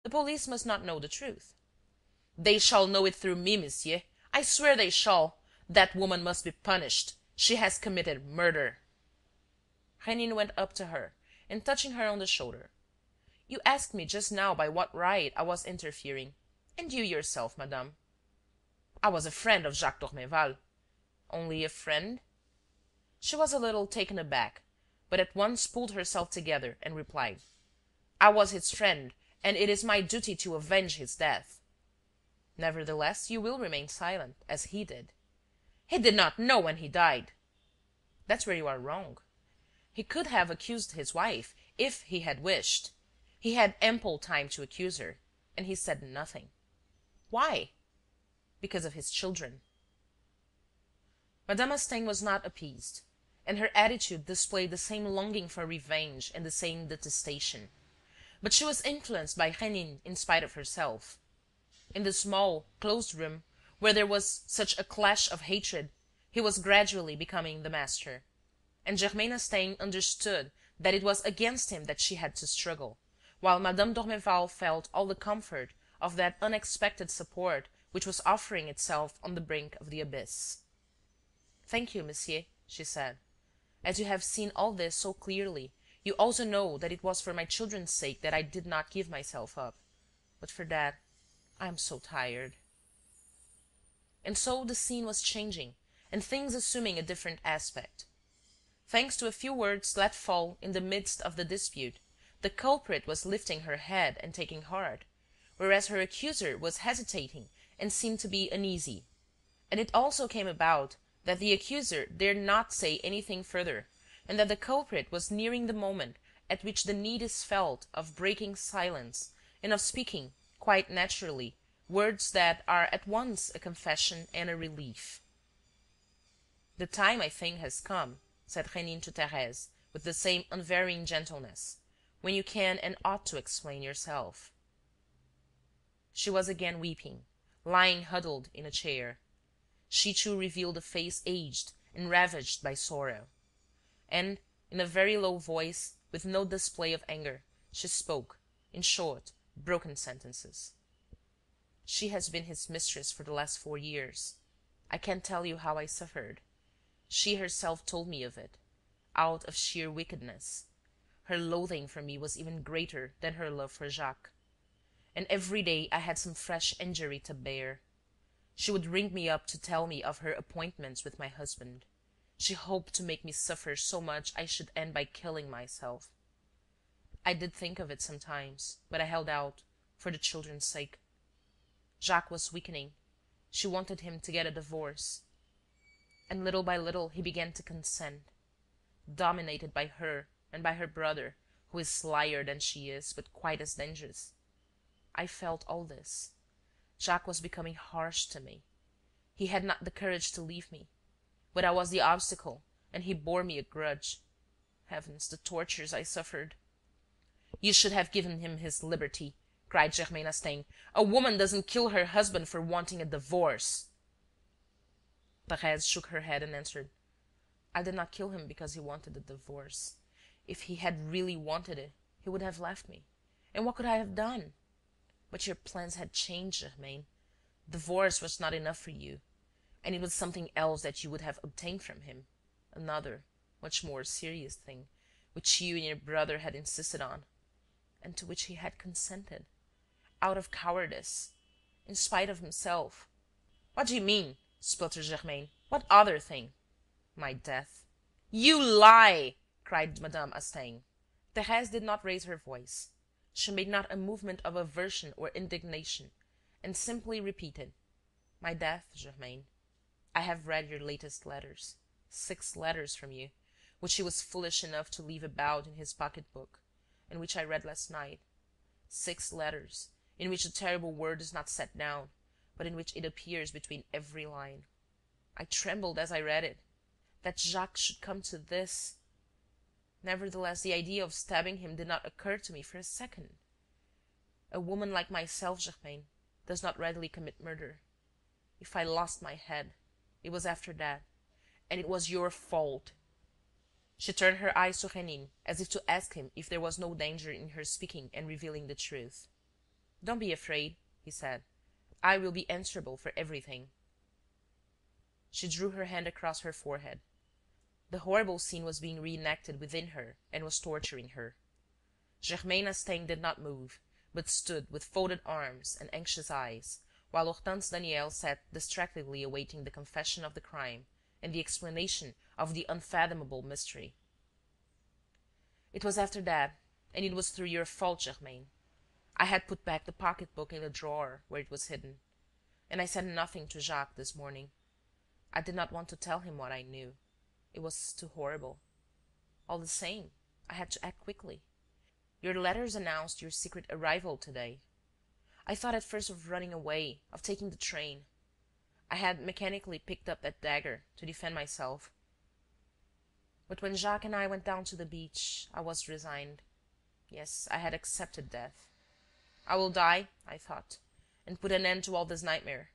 The police must not know the truth. They shall know it through me, monsieur. I swear they shall. That woman must be punished. She has committed murder. Rénine went up to her and, touching her on the shoulder: "You asked me just now by what right I was interfering. And you yourself, madame?" "I was a friend of Jacques d'Ormeval." "Only a friend?" She was a little taken aback, but at once pulled herself together and replied: "I was his friend, and it is my duty to avenge his death." "Nevertheless, you will remain silent, as he did." "He did not know when he died." "That's where you are wrong. He could have accused his wife, if he had wished. He had ample time to accuse her, and he said nothing. Why? Because of his children." Mme. Astaing was not appeased, and her attitude displayed the same longing for revenge and the same detestation. But she was influenced by Rénine in spite of herself. In the small, closed room, where there was such a clash of hatred, he was gradually becoming the master. And Germaine Astaing understood that it was against him that she had to struggle, while Madame d'Ormeval felt all the comfort of that unexpected support which was offering itself on the brink of the abyss. "Thank you, monsieur," she said. "As you have seen all this so clearly, you also know that it was for my children's sake that I did not give myself up. But for that, I am so tired." And so the scene was changing and things assuming a different aspect. Thanks to a few words let fall in the midst of the dispute, the culprit was lifting her head and taking heart, whereas her accuser was hesitating and seemed to be uneasy. And it also came about that the accuser dared not say anything further, and that the culprit was nearing the moment at which the need is felt of breaking silence and of speaking, quite naturally, words that are at once a confession and a relief. "The time, I think, has come," said Rénine to Therese, with the same unvarying gentleness, "when you can and ought to explain yourself." She was again weeping, lying huddled in a chair. She too revealed a face aged and ravaged by sorrow. And, in a very low voice, with no display of anger, she spoke, in short, broken sentences. "She has been his mistress for the last 4 years. I can't tell you how I suffered. She herself told me of it, out of sheer wickedness. Her loathing for me was even greater than her love for Jacques. And every day I had some fresh injury to bear. She would ring me up to tell me of her appointments with my husband. She hoped to make me suffer so much I should end by killing myself. I did think of it sometimes, but I held out, for the children's sake. Jacques was weakening. She wanted him to get a divorce. And little by little he began to consent, dominated by her and by her brother, who is slier than she is, but quite as dangerous. I felt all this. Jacques was becoming harsh to me. He had not the courage to leave me. But I was the obstacle, and he bore me a grudge. Heavens, the tortures I suffered!" "You should have given him his liberty," cried Germaine Astaing. "A woman doesn't kill her husband for wanting a divorce." Therese shook her head and answered: "I did not kill him because he wanted a divorce. If he had really wanted it, he would have left me. And what could I have done? But your plans had changed, Germaine. Divorce was not enough for you. And it was something else that you would have obtained from him. Another, much more serious thing, which you and your brother had insisted on, and to which he had consented, out of cowardice, in spite of himself." "What do you mean?" spluttered Germaine. "What other thing?" "My death." "You lie!" cried Mme. Astaing. Therese did not raise her voice. She made not a movement of aversion or indignation, and simply repeated: "My death, Germaine. I have read your latest letters, 6 letters from you, which he was foolish enough to leave about in his pocket-book, and which I read last night. 6 letters, in which the terrible word is not set down, but in which it appears between every line. I trembled as I read it. That Jacques should come to this! Nevertheless, the idea of stabbing him did not occur to me for a second. A woman like myself, Germaine, does not readily commit murder. If I lost my head, it was after that, and it was your fault." She turned her eyes to Rénine, as if to ask him if there was no danger in her speaking and revealing the truth. Don't be afraid, he said. I will be answerable for everything. She drew her hand across her forehead. The horrible scene was being reenacted within her and was torturing her. Germaine Astaing did not move, but stood with folded arms and anxious eyes, while Hortense Daniel sat distractedly awaiting the confession of the crime and the explanation of the unfathomable mystery. It was after that, and it was through your fault, Germaine. I had put back the pocket-book in the drawer where it was hidden, and I said nothing to Jacques this morning. I did not want to tell him what I knew. It was too horrible. All the same, I had to act quickly. Your letters announced your secret arrival today. I thought at first of running away, of taking the train. I had mechanically picked up that dagger to defend myself. But when Jacques and I went down to the beach, I was resigned. Yes, I had accepted death. I will die, I thought, and put an end to all this nightmare.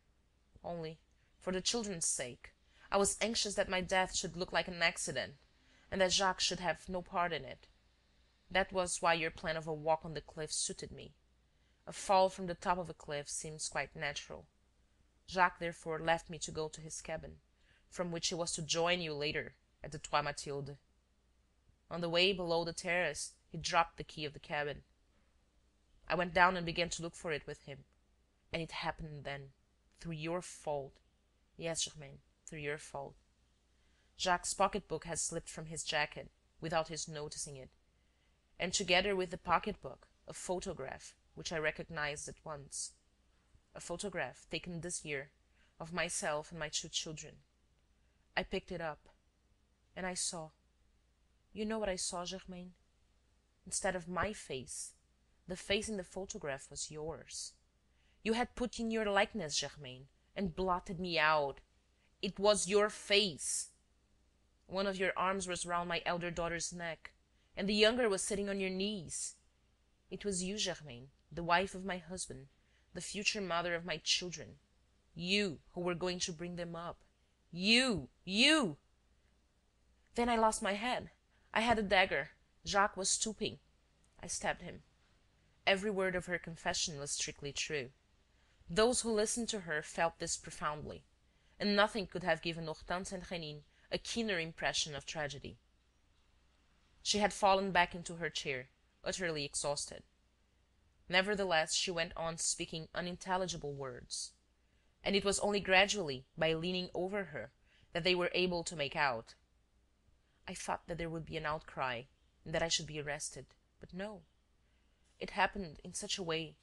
Only, for the children's sake, I was anxious that my death should look like an accident, and that Jacques should have no part in it. That was why your plan of a walk on the cliff suited me. A fall from the top of a cliff seems quite natural. Jacques therefore left me to go to his cabin, from which he was to join you later at the Trois Mathildes. On the way below the terrace, he dropped the key of the cabin. I went down and began to look for it with him. And it happened then, through your fault. Yes, Germaine, through your fault. Jacques' pocket-book had slipped from his jacket, without his noticing it. And together with the pocket-book, a photograph, which I recognized at once. A photograph taken this year, of myself and my 2 children. I picked it up, and I saw. You know what I saw, Germaine? Instead of my face, the face in the photograph was yours. You had put in your likeness, Germaine, and blotted me out. It was your face. One of your arms was round my elder daughter's neck, and the younger was sitting on your knees. It was you, Germaine, the wife of my husband, the future mother of my children. You who were going to bring them up. You! Then I lost my head. I had a dagger. Jacques was stooping. I stabbed him. Every word of her confession was strictly true. Those who listened to her felt this profoundly, and nothing could have given Hortense and Rénine a keener impression of tragedy. She had fallen back into her chair, utterly exhausted. Nevertheless, she went on speaking unintelligible words, and it was only gradually, by leaning over her, that they were able to make out. I thought that there would be an outcry, and that I should be arrested, but no. It happened in such a way,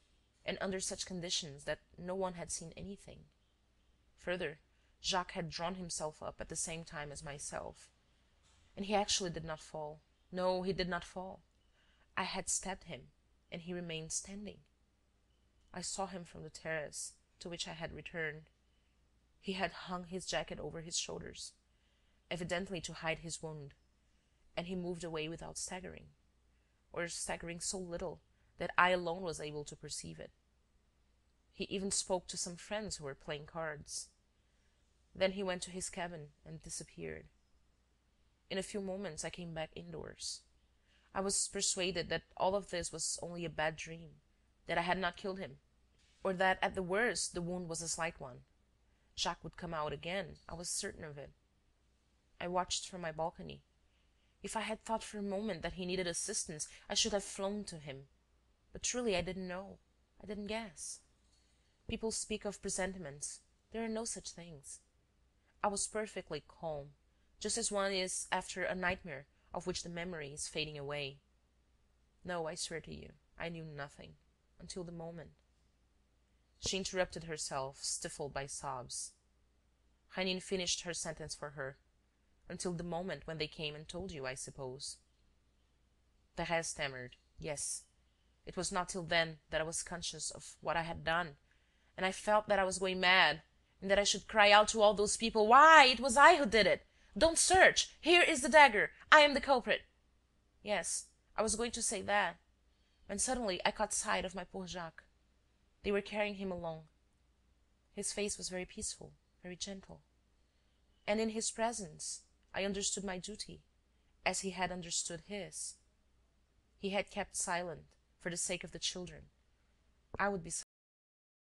and under such conditions, that no one had seen anything. Further, Jacques had drawn himself up at the same time as myself. And he actually did not fall. No, he did not fall. I had stabbed him, and he remained standing. I saw him from the terrace, to which I had returned. He had hung his jacket over his shoulders, evidently to hide his wound, and he moved away without staggering, or staggering so little that I alone was able to perceive it. He even spoke to some friends who were playing cards. Then he went to his cabin and disappeared. In a few moments I came back indoors. I was persuaded that all of this was only a bad dream, that I had not killed him, or that at the worst the wound was a slight one. Jacques would come out again, I was certain of it. I watched from my balcony. If I had thought for a moment that he needed assistance, I should have flown to him. But truly I didn't know. I didn't guess. People speak of presentiments. There are no such things. I was perfectly calm, just as one is after a nightmare of which the memory is fading away. No, I swear to you, I knew nothing, until the moment. She interrupted herself, stifled by sobs. Rénine finished her sentence for her. Until the moment when they came and told you, I suppose. Therese stammered, yes. It was not till then that I was conscious of what I had done, and I felt that I was going mad, and that I should cry out to all those people, "Why, it was I who did it! Don't search! Here is the dagger! I am the culprit!" Yes, I was going to say that, when suddenly I caught sight of my poor Jacques. They were carrying him along. His face was very peaceful, very gentle. And in his presence I understood my duty, as he had understood his. He had kept silent for the sake of the children. I would be